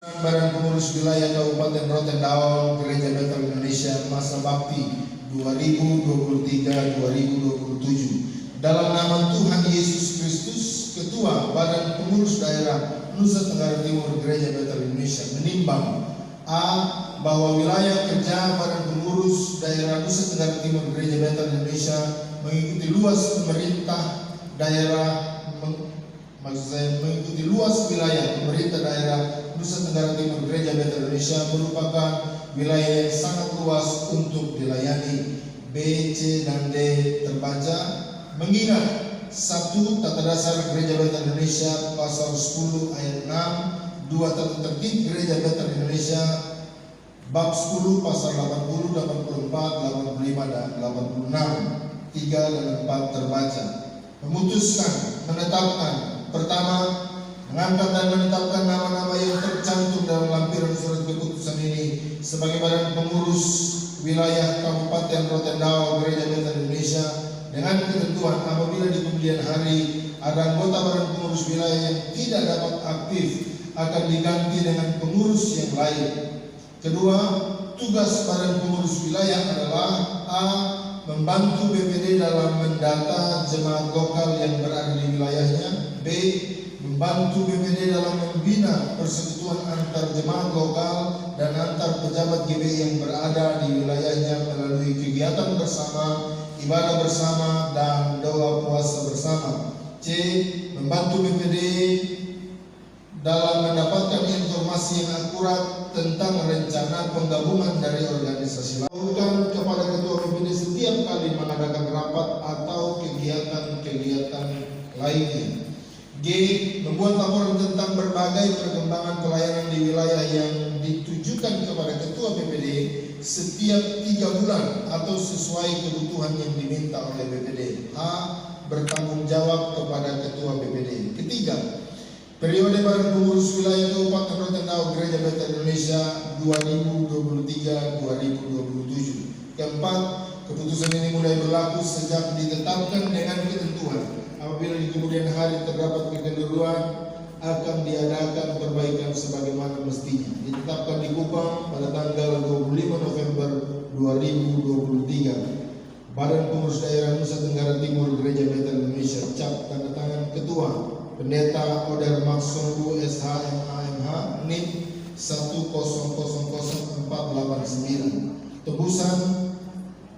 Badan Pengurus Wilayah Kabupaten Rotendao Gereja Bethel Indonesia masa bakti 2023-2027. Dalam nama Tuhan Yesus Kristus, Ketua Badan Pengurus Daerah Nusa Tenggara Timur Gereja Bethel Indonesia menimbang A. Bahwa wilayah kerja Badan Pengurus Daerah Nusa Tenggara Timur Gereja Bethel Indonesia mengikuti luas pemerintah daerah mengikuti luas wilayah pemerintah daerah Nusa Tenggara Timur Gereja Bethel Indonesia merupakan wilayah yang sangat luas untuk dilayani. B, C, dan D terbaca. Mengingat 1. Tata Dasar Gereja Bethel Indonesia Pasal 10 ayat 6, 2. Tata Tertib Gereja Bethel Indonesia Bab 10 Pasal 80, 84, 85, dan 86, 3 dan 4 terbaca. Memutuskan, menetapkan. Pertama, mengangkat dan menetapkan nama-nama yang tercantum dalam lampiran surat keputusan ini sebagai Badan Pengurus Wilayah Kabupaten Rotendao Gereja Bethel Indonesia dengan ketentuan apabila di kemudian hari ada anggota Badan Pengurus Wilayah yang tidak dapat aktif akan diganti dengan pengurus yang lain. Kedua, tugas Badan Pengurus Wilayah adalah A. Membantu BPD dalam mendata jemaat lokal yang berada di wilayahnya. B. Membantu BPD dalam membina persekutuan antar jemaat lokal dan antar pejabat GBI yang berada di wilayahnya melalui kegiatan bersama, ibadah bersama, dan doa puasa bersama. C. Membantu BPD dalam mendapatkan informasi yang akurat tentang rencana penggabungan dari organisasi lain. Kepada Ketua BPD setiap kali mengadakan rapat atau kegiatan-kegiatan lainnya. G. Membuat laporan tentang berbagai perkembangan pelayanan di wilayah yang ditujukan kepada Ketua BPD setiap 3 bulan atau sesuai kebutuhan yang diminta oleh BPD. A. Bertanggung jawab kepada Ketua BPD. Ketiga, periode Badan Pengurus Wilayah Kabupaten Rotendao Gereja Bethel Indonesia 2023-2027. Keempat, keputusan ini mulai berlaku sejak ditetapkan dengan ketentuan apabila di kemudian hari terdapat kekenderuan akan diadakan perbaikan sebagaimana mestinya. Ditetapkan di Kupang pada tanggal 25 November 2023. Badan Pengurus Daerah Nusa Tenggara Timur Gereja Bethel Indonesia, cap tanda tangan Ketua Pendeta Oder Maksondu SHMAMH NIM 1000489. Tebusan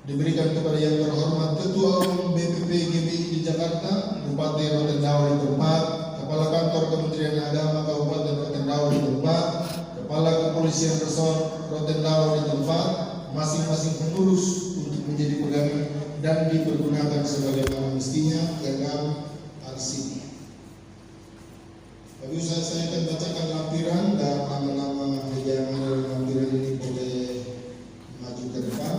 diberikan kepada yang terhormat Ketua Umum BPP GBI di Jakarta, Bupati Rotendao di tempat, Kepala Kantor Kementerian Agama Kabupaten Rotendao di tempat, Kepala Kepolisian Resort Rotendao di tempat, masing-masing pengurus untuk menjadi pegangan dan dipergunakan sebagaimana mestinya dalam arsip. Tapi saya akan bacakan lampiran dan nama-nama yang ada dalam lampiran ini boleh maju ke depan.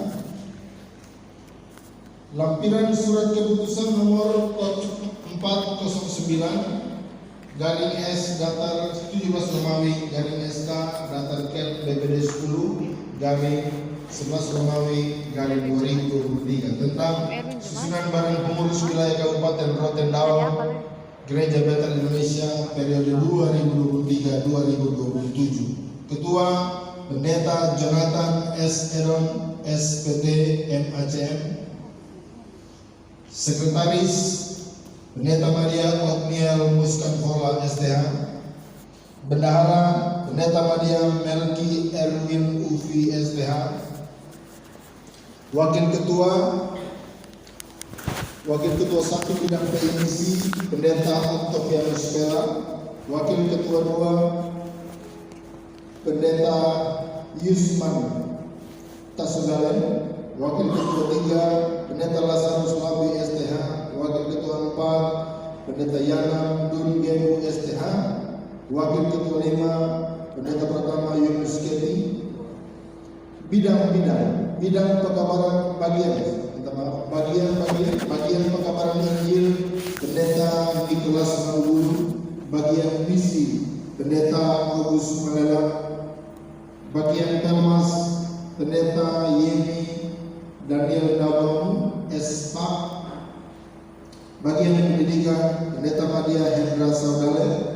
Lampiran surat keputusan nomor 409 garing S datar 17 Romawi garing SK datar Ket BPD 10 garing 11 Romawi garing 2023 tentang susunan Badan Pengurus Wilayah Kabupaten Rotendao Gereja Bethel Indonesia periode 2023-2027. Ketua Pendeta Jonathan S. Eron SPT MACM. Sekretaris Pendeta Maria Otniel Muskanfola STH. Bendahara Pendeta Maria Melki Erwin Ufi STH. Wakil Ketua 1 Bidang PMC Pendeta Octavianus Pera. Wakil Ketua 2 Pendeta Yusman Tasugalen. Wakil Ketua 3 Pendeta Lazarus Labi STH. Wakil Ketua 4 Pendeta Yana Dungemu STH. Wakil Ketua 5 Pendeta Pertama Yunus Keti. Bidang pekabaran bagian pekabaran Injil Pendeta Nicholas Mawuru. Bagian misi Pendeta Agus Malela. Bagian Pelmas Pendeta Yemi Daniel Dawang SPAK. Bagian pendidikan Pendeta Madia Hendra Saudale.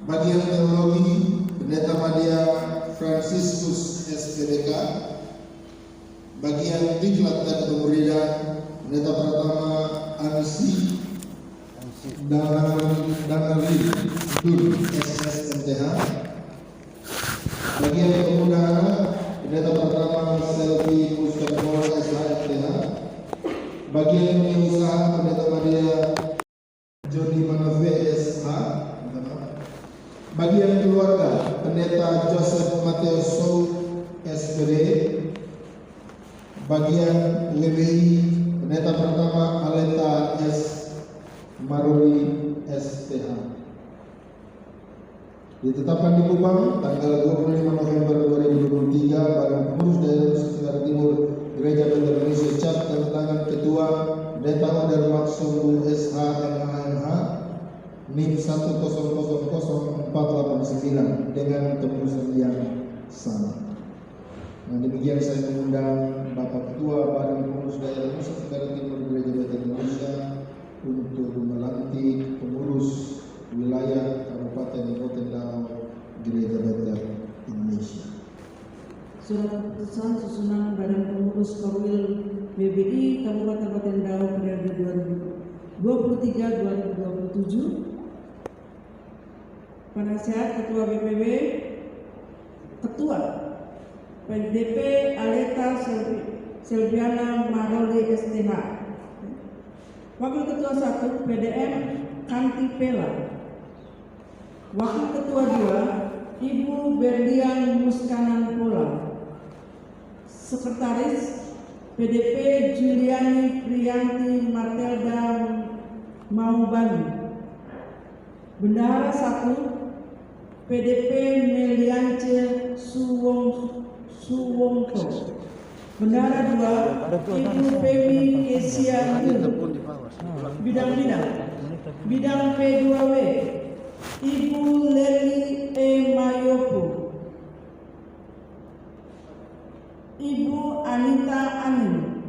Bagian teologi Fransiskus SPDK, bagian diklat dan pemuridan pendeta pertama Ansi Danari Dur SSMTH, bagian pemuda anak pendeta pertama Selvi Muskapol SHFTH, bagian pengusaha pendeta Maria Joni Manafe SH, bagian keluarga pendeta Joseph Mateo Sou SPD, bagian WBI pendeta pertama Aleta S Maruli STH. Ditetapkan di Kupang tanggal 25 November 2023 Badan Pengurus Daerah Nusa Tenggara Timur Gereja Benteng Indonesia Cap tanda tangan Ketua Pendeta Oder Maksum SH MHMH NIM 1000489 dengan tembusan yang sama. Nah, demikian saya mengundang Bapak Ketua Badan Pengurus Daerah Nusa Tenggara Timur Gereja Benteng Indonesia untuk melantik pengurus wilayah Kabupaten Rotendao Gereja Benteng Indonesia. Surat keputusan susunan Badan Pengurus Korwil BBI Kabupaten Rotendao periode 2023-2027. Penasehat Ketua BPW, Ketua PDP Aleta Selviana Maroli STH, Wakil Ketua 1 PDM Kanti Pela, Wakil Ketua 2 Ibu Berlian Muskanan Pola, Sekretaris PDP Juliani Priyanti Martelda Maubani, Bendahara 1 PDP Meliance Suwongko, Bendahara 2 Ibu Femi Kesia Bidang P2W Ibu Leli E Mayopo, Ibu Anita Anin,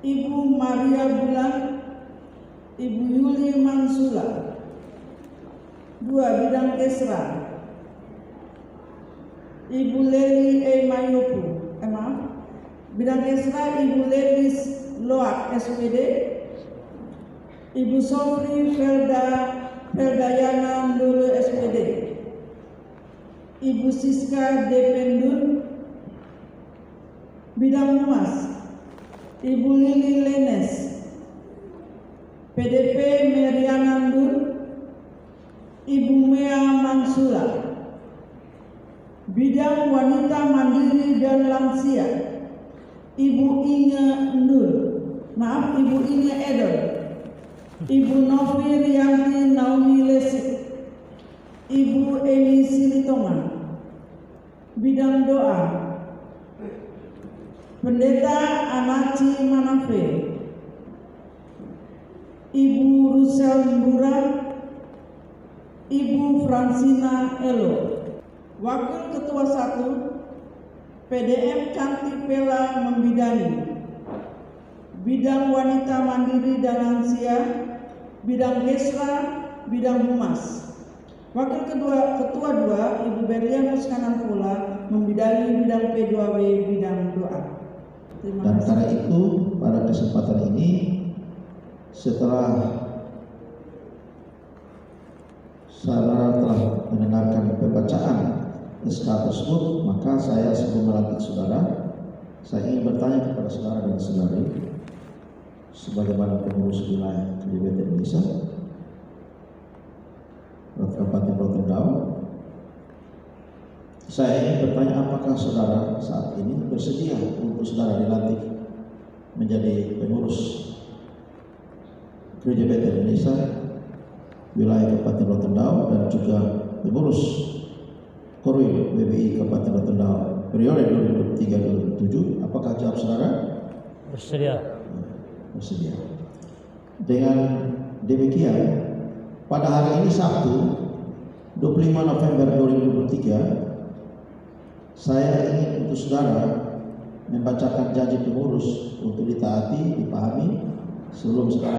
Ibu Maria Bulan, Ibu Yuli Mansula. 2 Bidang Kesra Ibu Leli E Mayopo, Bidang Kesra Ibu Lelis Loak SPD, Ibu Sofri Feldayana Ndolo SPD, Ibu Siska Dependun. Bidang Humas Ibu Lili Lenes, PDP Meriana Ndur, Ibu Mea Mansula. Bidang Wanita Mandiri dan Lansia Ibu Inge Edor, Ibu Novi Rianti Naomi Lesik, Ibu Eni Silitongan. Bidang doa Pendeta Anaci Manafe, Ibu Rusel Mbura, Ibu Fransina Elo. Wakil Ketua 1 PDM Kanti Pela membidani bidang wanita mandiri dan lansia, bidang Kesra, bidang Humas. Wakil Ketua 2 Ibu Berlian Muskanan Pola membidani bidang P2W bidang doa. Dan karena itu pada kesempatan ini setelah saudara telah mendengarkan pembacaan SK tersebut, maka saya sebelum melantik saudara, saya ingin bertanya kepada saudara dan saudari sebagaimana pengurus wilayah GBT Indonesia Kabupaten Rotendao. Saya ingin bertanya, apakah saudara saat ini bersedia untuk saudara dilantik menjadi pengurus Gereja Benteng Indonesia wilayah Kabupaten Rotendao dan juga pengurus Korwil BBI Kabupaten Rotendao periode 2023-2027? Apakah jawab saudara? Bersedia. Bersedia. Dengan demikian, pada hari ini Sabtu 25 November 2023, saya ingin untuk saudara membacakan janji pengurus untuk ditaati, dipahami sebelum saudara